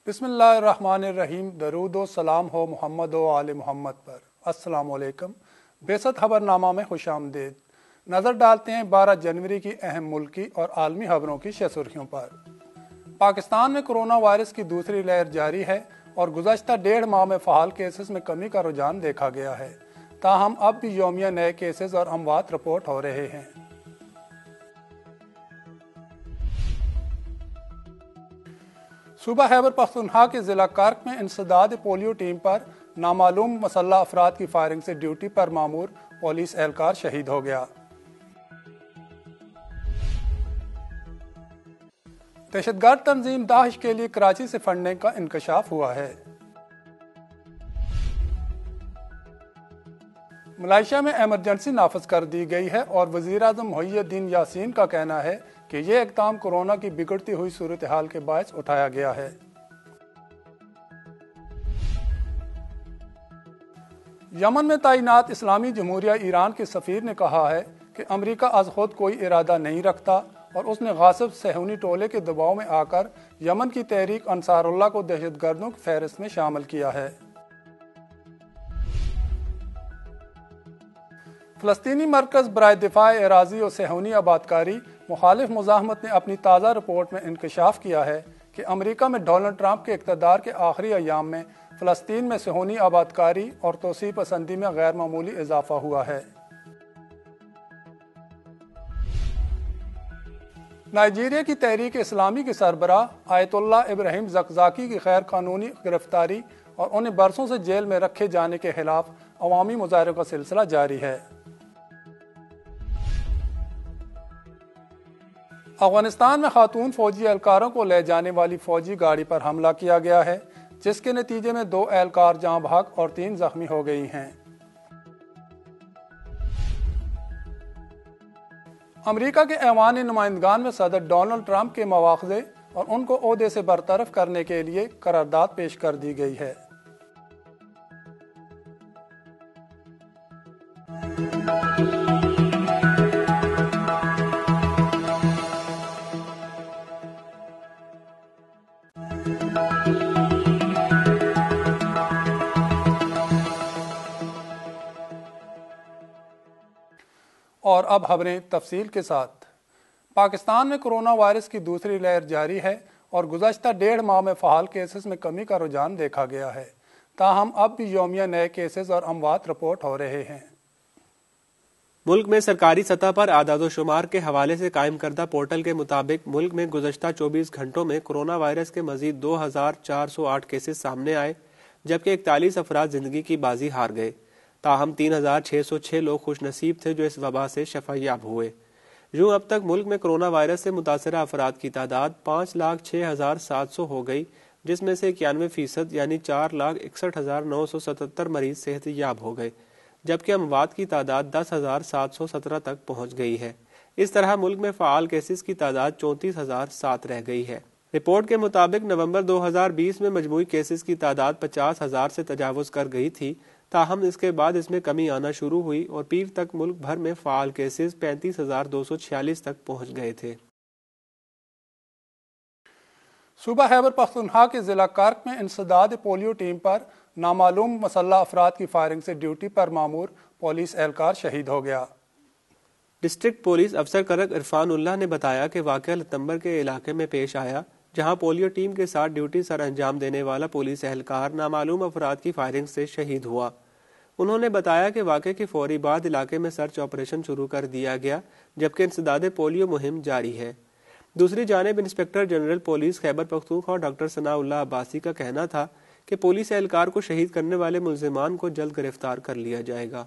بسم اللہ الرحمن الرحیم۔ درود و سلام ہو محمد و آل محمد پر۔ السلام علیکم۔ بیست خبر نامہ میں خوش آمدید۔ نظر ڈالتے ہیں 12 جنوری کی اہم ملکی اور عالمی خبروں کی شہ سرخیوں پر۔ پاکستان میں کرونا وائرس کی دوسری لہر جاری ہے اور گزشتہ 1.5 ماہ میں فعال کیسز میں کمی کا رجحان دیکھا گیا ہے، تاہم اب بھی یومیہ نئے کیسز اور اموات رپورٹ ہو رہے ہیں۔ صوبہ خیبر پختونخوا کے ضلع کرک میں انسداد پولیو ٹیم پر نامعلوم مسلح افراد کی فائرنگ سے ڈیوٹی پر مامور پولیس اہلکار شہید ہو گیا۔ دہشت گرد تنظیم داعش کے لیے کراچی سے فنڈنگ کا انکشاف ہوا ہے۔ ملائیشیا میں ایمرجنسی نافذ کر دی گئی ہے اور وزیر اعظم محی الدین یاسین کا کہنا ہے کہ یہ اقدام کورونا کی بگڑتی ہوئی صورتحال کے باعث اٹھایا گیا ہے۔ یمن میں تعینات اسلامی جمہوریہ ایران کے سفیر نے کہا ہے کہ امریکہ از خود کوئی ارادہ نہیں رکھتا اور اس نے غاصب صہیونی ٹولے کے دباؤ میں آ کر یمن کی تحریک انصار اللہ کو دہشت گردوں کی فہرست میں شامل کیا ہے۔ فلسطینی مرکز برائے دفاع اراضی و صہیونی آبادکاری مخالف مزاحمت نے اپنی تازہ رپورٹ میں انکشاف کیا ہے کہ امریکہ میں ڈونلڈ ٹرمپ کے اقتدار کے آخری ایام میں فلسطین میں صہیونی آبادکاری اور توسیع پسندی میں غیر معمولی اضافہ ہوا ہے۔ نائجیریا کی تحریک اسلامی کے سربراہ آیت اللہ ابراہیم زکزاکی کی غیر قانونی گرفتاری اور انہیں برسوں سے جیل میں رکھے جانے کے خلاف عوامی مظاہروں کا سلسلہ جاری ہے۔ افغانستان میں خاتون فوجی اہلکاروں کو لے جانے والی فوجی گاڑی پر حملہ کیا گیا ہے، جس کے نتیجے میں 2 اہلکار جاں بحق اور 3 زخمی ہو گئی ہیں۔ امریکہ کے ایوان نمائندگان میں صدر ڈونلڈ ٹرمپ کے مواخذے اور ان کو عہدے سے برطرف کرنے کے لیے قرارداد پیش کر دی گئی ہے۔ اور اب خبریں تفصیل کے ساتھ۔ پاکستان میں کرونا وائرس کی دوسری لہر جاری ہے اور گزشتہ 1.5 ماہ میں فعال کیسز میں کمی کا رجحان دیکھا گیا ہے، تاہم اب بھی یومیہ نئے کیسز اور اموات رپورٹ ہو رہے ہیں۔ ملک میں سرکاری سطح پر اعداد و شمار کے حوالے سے قائم کردہ پورٹل کے مطابق ملک میں گزشتہ 24 گھنٹوں میں کرونا وائرس کے مزید 2408 کیسز سامنے آئے، جبکہ 41 افراد زندگی کی بازی ہار گئے۔ تاہم 3606 لوگ خوش نصیب تھے جو اس وبا سے شفا یاب ہوئے۔ یوں اب تک ملک میں کرونا وائرس سے متاثرہ افراد کی تعداد 5,06,700 ہو گئی، جس میں سے 91% یعنی 4,61,977 مریض صحت یاب ہو گئے، جبکہ اموات کی تعداد 10,717 تک پہنچ گئی ہے۔ اس طرح ملک میں فعال کیسز کی تعداد 34,007 رہ گئی ہے۔ رپورٹ کے مطابق نومبر 2020 میں مجموعی کیسز کی تعداد 50,000 سے تجاوز کر گئی تھی، تاہم اس کے بعد اس میں کمی آنا شروع ہوئی اور پیر تک ملک بھر میں فعال کیسز 35,246 تک پہنچ گئے تھے۔ صوبہ خیبر پختونخوا کے ضلع کرک میں انسداد پولیو ٹیم پر نامعلوم مسلح افراد کی فائرنگ سے ڈیوٹی پر مامور پولیس اہلکار شہید ہو گیا۔ ڈسٹرکٹ پولیس افسر کرک عرفان اللہ نے بتایا کہ واقعہ لتمبر کے علاقے میں پیش آیا، جہاں پولیو ٹیم کے ساتھ ڈیوٹی سر انجام دینے والا پولیس اہلکار نامعلوم افراد کی فائرنگ سے شہید ہوا۔ انہوں نے بتایا کہ واقعے کے فوری بعد علاقے میں سرچ آپریشن شروع کر دیا گیا، جبکہ انسداد پولیو مہم جاری ہے۔ دوسری جانب inspector general police Khyber Pakhtunkhwa doctor ثناء اللہ عباسی کا کہنا تھا کہ پولیس اہلکار کو شہید کرنے والے ملزمان کو جلد گرفتار کر لیا جائے گا۔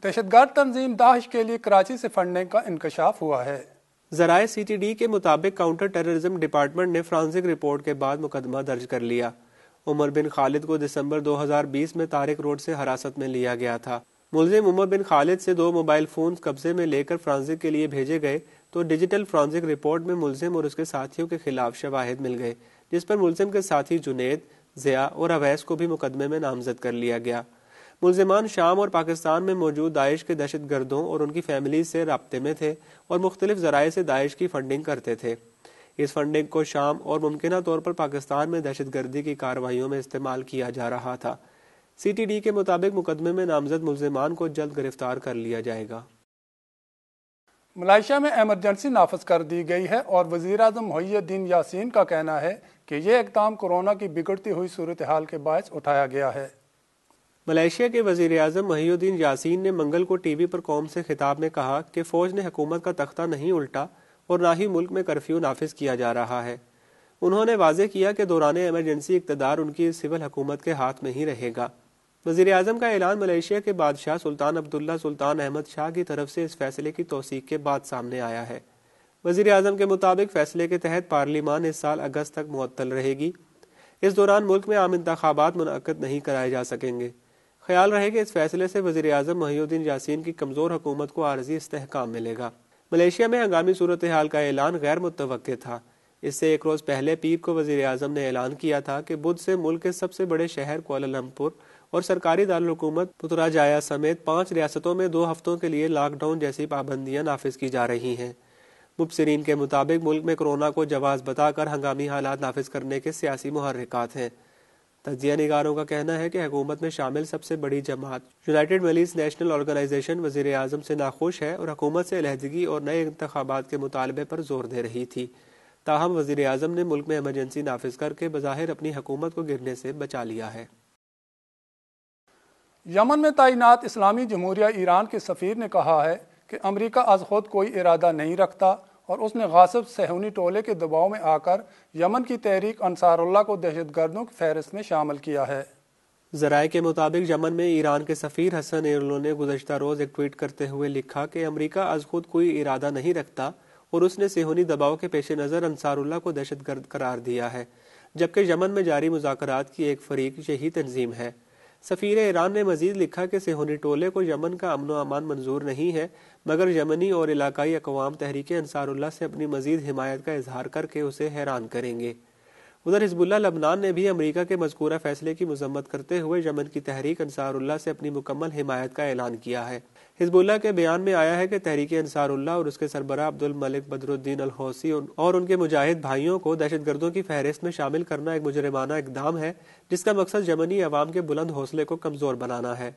دہشت گرد تنظیم داعش کے لیے کراچی سے فنڈنگ کا انکشاف ہوا ہے۔ ذرائع سی ٹی ڈی کے مطابق کاؤنٹر ٹیررزم ڈپارٹمنٹ نے فرانسک رپورٹ کے بعد مقدمہ درج کر لیا۔ عمر بن خالد کو دسمبر 2020 میں طارق روڈ سے حراست میں لیا گیا تھا۔ ملزم عمر بن خالد سے 2 موبائل فونز قبضے میں لے کر فرانسک کے لیے بھیجے گئے تو ڈیجیٹل فرانسک رپورٹ میں ملزم اور اس کے ساتھیوں کے خلاف شواہد مل گئے، جس پر ملزم کے ساتھی جنید، ضیاء اور اویس کو بھی مقدمے میں نامزد کر لیا گیا۔ ملزمان شام اور پاکستان میں موجود داعش کے دہشت گردوں اور ان کی فیملیز سے رابطے میں تھے اور مختلف ذرائع سے داعش کی فنڈنگ کرتے تھے۔ اس فنڈنگ کو شام اور ممکنہ طور پر پاکستان میں دہشت گردی کی کارروائیوں میں استعمال کیا جا رہا تھا۔ سی ٹی ڈی کے مطابق مقدمے میں نامزد ملزمان کو جلد گرفتار کر لیا جائے گا۔ ملائیشیا میں ایمرجنسی نافذ کر دی گئی ہے اور وزیر اعظم محی الدین یاسین کا کہنا ہے کہ یہ اقدام کورونا کی بگڑتی ہوئی صورتحال کے باعث اٹھایا گیا ہے۔ ملائیشیا کے وزیر اعظم محی الدین یاسین نے منگل کو ٹی وی پر قوم سے خطاب میں کہا کہ فوج نے حکومت کا تختہ نہیں الٹا اور نہ ہی ملک میں کرفیو نافذ کیا جا رہا ہے۔ انہوں نے واضح کیا کہ دوران ایمرجنسی اقتدار ان کی سول حکومت کے ہاتھ میں ہی رہے گا۔ وزیر اعظم کا اعلان ملائیشیا کے بادشاہ سلطان عبداللہ سلطان احمد شاہ کی طرف سے اس فیصلے کی توثیق کے بعد سامنے آیا ہے۔ وزیر اعظم کے مطابق فیصلے کے تحت پارلیمان اس سال اگست تک معطل رہے گی۔ اس دوران ملک میں عام انتخابات منعقد نہیں کرائے جا سکیں گے۔ خیال رہے کہ اس فیصلے سے وزیر اعظم محی الدین یاسین کی کمزور حکومت کو عارضی استحکام ملے گا۔ ملائیشیا میں ہنگامی صورتحال کا اعلان غیر متوقع تھا۔ اس سے ایک روز پہلے پیر کو وزیر اعظم نے اعلان کیا تھا کہ بدھ سے ملک کے سب سے بڑے شہر کوالالمپور اور سرکاری دارالحکومت پتراجایا سمیت 5 ریاستوں میں 2 ہفتوں کے لیے لاک ڈاؤن جیسی پابندیاں نافذ کی جا رہی ہیں۔ مبصرین کے مطابق ملک میں کورونا کو جواز بتا کر ہنگامی حالات نافذ کرنے کے سیاسی محرکات ہیں۔ تجزیہ نگاروں کا کہنا ہے کہ حکومت میں شامل سب سے بڑی جماعت یونائیٹڈ ملیز نیشنل آرگنائزیشن وزیر اعظم سے ناخوش ہے اور حکومت سے علیحدگی اور نئے انتخابات کے مطالبے پر زور دے رہی تھی۔ تاہم وزیر اعظم نے ملک میں ایمرجنسی نافذ کر کے بظاہر اپنی حکومت کو گرنے سے بچا لیا ہے۔ یمن میں تعینات اسلامی جمہوریہ ایران کے سفیر نے کہا ہے کہ امریکہ از خود کوئی ارادہ نہیں رکھتا اور اس نے غاصب صہیونی ٹولے کے دباؤ میں آ کر یمن کی تحریک انصار اللہ کو دہشت گردوں کی فہرست میں شامل کیا ہے۔ ذرائع کے مطابق یمن میں ایران کے سفیر حسن ایرلو نے گزشتہ روز ایک ٹویٹ کرتے ہوئے لکھا کہ امریکہ از خود کوئی ارادہ نہیں رکھتا اور اس نے صہیونی دباؤ کے پیش نظر انصار اللہ کو دہشت گرد قرار دیا ہے، جبکہ یمن میں جاری مذاکرات کی ایک فریق یہی تنظیم ہے۔ سفیر ایران نے مزید لکھا کہ صہیونی ٹولے کو یمن کا امن و امان منظور نہیں ہے، مگر یمنی اور علاقائی اقوام تحریک انصار اللہ سے اپنی مزید حمایت کا اظہار کر کے اسے حیران کریں گے۔ ادھر حزب اللہ لبنان نے بھی امریکہ کے مذکورہ فیصلے کی مذمت کرتے ہوئے یمن کی تحریک انصار اللہ سے اپنی مکمل حمایت کا اعلان کیا ہے۔ حزب اللہ کے بیان میں آیا ہے کہ تحریک انصار اللہ اور اس کے سربراہ عبد الملک بدر الدین الحوثی اور ان کے مجاہد بھائیوں کو دہشت گردوں کی فہرست میں شامل کرنا ایک مجرمانہ اقدام ہے جس کا مقصد یمنی عوام کے بلند حوصلے کو کمزور بنانا ہے۔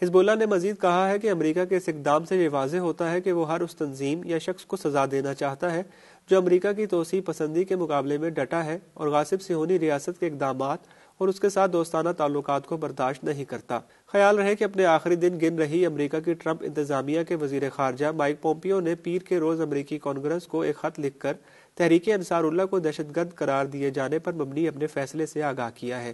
حزب اللہ نے مزید کہا ہے کہ امریکہ کے اس اقدام سے یہ واضح ہوتا ہے کہ وہ ہر اس تنظیم یا شخص کو سزا دینا چاہتا ہے جو امریکہ کی توسیع پسندی کے مقابلے میں ڈٹا ہے اور غاصب صہیونی ریاست کے اقدامات اور اس کے ساتھ دوستانہ تعلقات کو برداشت نہیں کرتا۔ خیال رہے کہ اپنے آخری دن گن رہی امریکہ کی ٹرمپ انتظامیہ کے وزیر خارجہ مائک پومپیو نے پیر کے روز امریکی کانگریس کو ایک خط لکھ کر تحریک انصار اللہ کو دہشت گرد قرار دیے جانے پر مبنی اپنے فیصلے سے آگاہ کیا ہے۔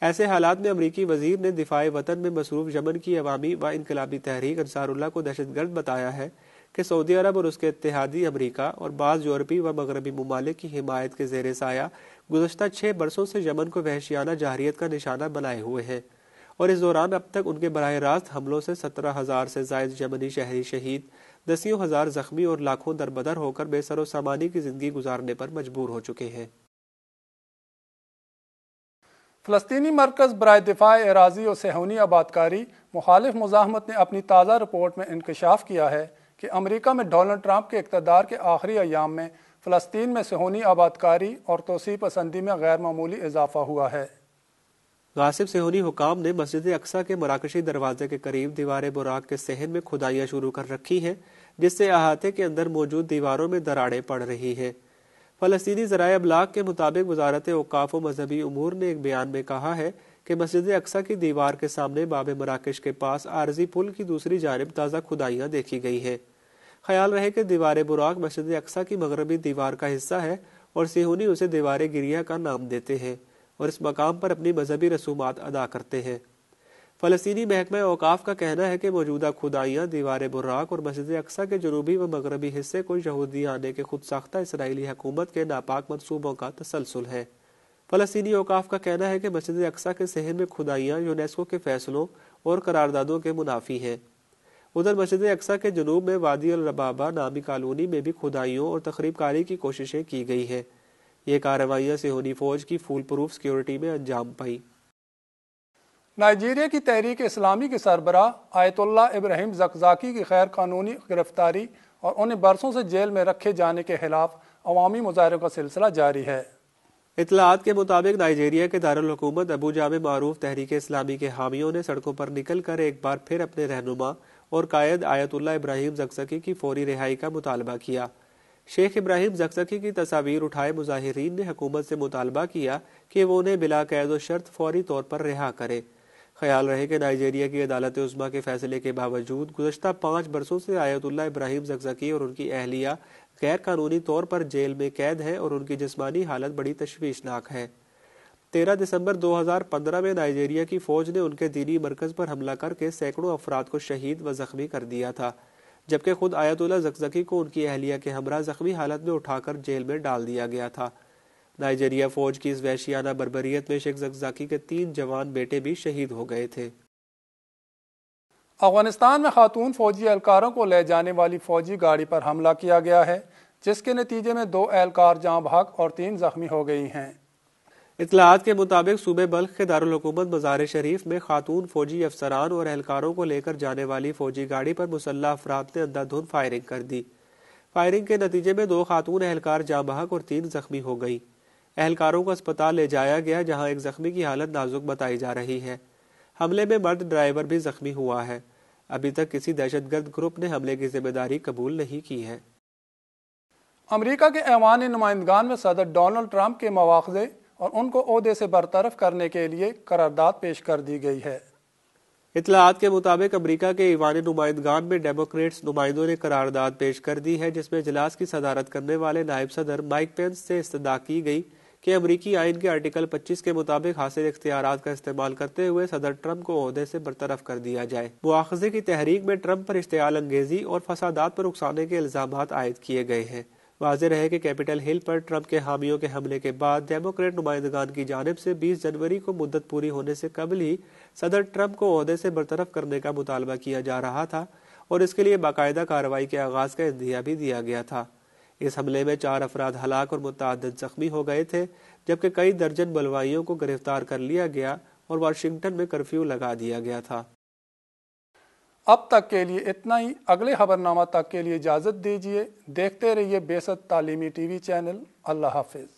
ایسے حالات میں امریکی وزیر نے دفاع وطن میں مصروف یمن کی عوامی و انقلابی تحریک انصار اللہ کو دہشت گرد بتایا ہے کہ سعودی عرب اور اس کے اتحادی امریکہ اور بعض یورپی و مغربی ممالک کی حمایت کے زیر سایہ گزشتہ 6 برسوں سے یمن کو وحشیانہ جارحیت کا نشانہ بنائے ہوئے ہیں اور اس دوران اب تک ان کے براہ راست حملوں سے 17,000 سے زائد یمنی شہری شہید، دسیوں ہزار زخمی اور لاکھوں دربدر ہو کر بے سر و سامانی کی زندگی گزارنے پر مجبور ہو چکے ہیں۔ فلسطینی مرکز برائے دفاع اراضی و صہیونی آبادکاری مخالف مزاحمت نے اپنی تازہ رپورٹ میں انکشاف کیا ہے کہ امریکہ میں ڈونلڈ ٹرمپ کے اقتدار کے آخری ایام میں فلسطین میں صہیونی آبادکاری اور توسیع پسندی میں غیر معمولی اضافہ ہوا ہے۔ غاصب صہیونی حکام نے مسجد اقصیٰ کے مراکشی دروازے کے قریب دیوار براق کے صحن میں کھدائیاں شروع کر رکھی ہیں، جس سے احاطے کے اندر موجود دیواروں میں دراڑیں پڑ رہی ہیں۔ فلسطینی ذرائع ابلاغ کے مطابق وزارت اوقاف و مذہبی امور نے ایک بیان میں کہا ہے کہ مسجد اقصیٰ کی دیوار کے سامنے باب مراکش کے پاس عارضی پل کی دوسری جانب تازہ کھدائیاں دیکھی گئی ہیں۔ خیال رہے کہ دیوار براق مسجد اقصیٰ کی مغربی دیوار کا حصہ ہے اور صہیونی اسے دیوار گریہ کا نام دیتے ہیں اور اس مقام پر اپنی مذہبی رسومات ادا کرتے ہیں۔ فلسطینی محکمہ اوقاف کا کہنا ہے کہ موجودہ کھدائیاں دیوار براق اور مسجد اقصیٰ کے جنوبی و مغربی حصے کو یہودیانہ کے خود ساختہ اسرائیلی حکومت کے ناپاک منصوبوں کا تسلسل ہے۔ فلسطینی اوقاف کا کہنا ہے کہ مسجد اقصیٰ کے صحن میں کھدائیاں یونیسکو کے فیصلوں اور قراردادوں کے منافی ہیں۔ ادھر مسجد اقصیٰ کے جنوب میں وادی الربابہ نامی کالونی میں بھی کھدائیوں اور تخریب کاری کی کوششیں کی گئی ہیں۔ یہ کارروائیاں صہیونی فوج کی فول پروف سیکیورٹی میں انجام پائی۔ نائجیریا کی تحریک اسلامی کے سربراہ آیت اللہ ابراہیم زکزاکی کی غیر قانونی گرفتاری اور انہیں برسوں سے جیل میں رکھے جانے کے خلاف عوامی مظاہروں کا سلسلہ جاری ہے۔ اطلاعات کے مطابق نائجیریا کے دارالحکومت ابوجا میں معروف تحریک اسلامی کے حامیوں نے سڑکوں پر نکل کر ایک بار پھر اپنے رہنما اور قائد آیت اللہ ابراہیم زکزکی کی فوری رہائی کا مطالبہ کیا۔ شیخ ابراہیم زکزکی کی تصاویر اٹھائے مظاہرین نے حکومت سے مطالبہ کیا کہ وہ انہیں بلا قید و شرط فوری طور پر رہا کرے۔ خیال رہے کہ نائجیریا کی عدالت عظمیٰ کے فیصلے کے باوجود گزشتہ 5 برسوں سے آیت اللہ ابراہیم زکزکی اور ان کی اہلیہ غیر قانونی طور پر جیل میں قید ہیں اور ان کی جسمانی حالت بڑی تشویشناک ہے۔ 13 دسمبر 2015 میں نائجیریا کی فوج نے ان کے دینی مرکز پر حملہ کر کے سینکڑوں افراد کو شہید و زخمی کر دیا تھا، جبکہ خود آیت اللہ زکزکی کو ان کی اہلیہ کے ہمراہ زخمی حالت میں اٹھا کر جیل میں ڈال دیا گیا تھا۔ نائجیریا فوج کی اس وحشیانہ بربریت میں شیخ زکزکی کے 3 جوان بیٹے بھی شہید ہو گئے تھے۔ افغانستان میں خاتون فوجی اہلکاروں کو لے جانے والی فوجی گاڑی پر حملہ کیا گیا ہے، جس کے نتیجے میں 2 اہلکار جاں بحق اور 3 زخمی ہو گئی ہیں۔ اطلاعات کے مطابق صوبے بلخ کے دارالحکومت مزار شریف میں خاتون فوجی افسران اور اہلکاروں کو لے کر جانے والی فوجی گاڑی پر مسلح افراد نے اندھا دھند فائرنگ کر دی۔ فائرنگ کے نتیجے میں 2 خاتون اہلکار جاں بحق اور 3 زخمی ہو گئی۔ اہلکاروں کو اسپتال لے جایا گیا، جہاں ایک زخمی کی حالت نازک بتائی جا رہی ہے۔ حملے میں مرد ڈرائیور بھی زخمی ہوا ہے۔ ابھی تک کسی دہشت گرد گروپ نے حملے کی ذمہ داری قبول نہیں کی ہے۔ امریکہ کے ایوان نمائندگان میں صدر ڈونلڈ ٹرمپ کے مواخذے اور ان کو عہدے سے برطرف کرنے کے لیے قرارداد پیش کر دی گئی ہے۔ اطلاعات کے مطابق امریکہ کے ایوان نمائندگان میں ڈیموکریٹس نمائندوں نے قرارداد پیش کر دی ہے، جس میں اجلاس کی صدارت کرنے والے نائب صدر مائک پینس سے استدعا کی گئی کہ امریکی آئین کے آرٹیکل 25 کے مطابق حاصل اختیارات کا استعمال کرتے ہوئے صدر ٹرمپ کو عہدے سے برطرف کر دیا جائے۔ مواخذے کی تحریک میں ٹرمپ پر اشتعال انگیزی اور فسادات پر اکسانے کے الزامات عائد کیے گئے ہیں۔ واضح رہے کہ کیپٹل ہل پر ٹرمپ کے حامیوں کے حملے کے بعد ڈیموکریٹ نمائندگان کی جانب سے 20 جنوری کو مدت پوری ہونے سے قبل ہی صدر ٹرمپ کو عہدے سے برطرف کرنے کا مطالبہ کیا جا رہا تھا اور اس کے لیے باقاعدہ کارروائی کے آغاز کا عندیہ بھی دیا گیا تھا۔ اس حملے میں 4 افراد ہلاک اور متعدد زخمی ہو گئے تھے، جبکہ کئی درجن بلوائیوں کو گرفتار کر لیا گیا اور واشنگٹن میں کرفیو لگا دیا گیا تھا۔ اب تک کے لیے اتنا ہی۔ اگلے خبرنامہ تک کے لیے اجازت دیجیے۔ دیکھتے رہیے بیست تعلیمی ٹی وی چینل۔ اللہ حافظ۔